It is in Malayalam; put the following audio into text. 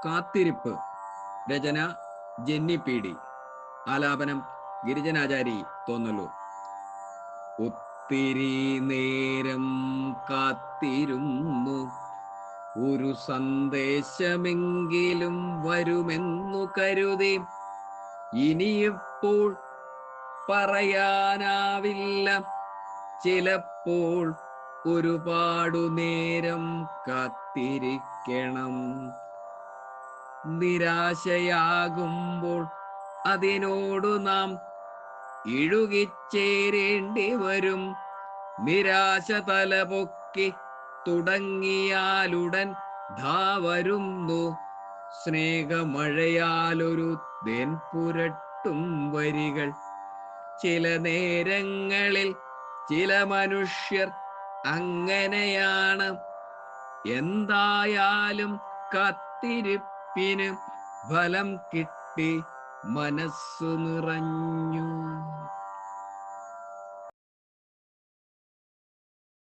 കാത്തിരിപ്പ്. രചന ജെന്നി പി ഡി. ആലാപനം ഗിരിജനാചാരി തോന്നലൂർ. ഒത്തിരി നേരം കാത്തിരുന്നു, ഒരു സന്ദേശമെങ്കിലും വരുമെന്നു കരുതി. ഇനിയിപ്പോൾ പറയാനാവില്ല, ചിലപ്പോൾ ഒരുപാടു നേരം കാത്തിരിക്കണം. നിരാശയാകുമ്പോൾ അതിനോടു നാം ഇഴുകിച്ചേരേണ്ടി വരും. നിരാശ തലപൊക്കി തുടങ്ങിയാലുടൻ ധാവരുന്നു സ്നേഹമഴയാലൊരു തേൻ പുരട്ടും വരികൾ. ചില നേരങ്ങളിൽ ചില മനുഷ്യർ അങ്ങനെയാണ്. എന്തായാലും കാത്തിരിപ്പിന് ഫലം കിട്ടി, മനസ്സു നിറഞ്ഞു.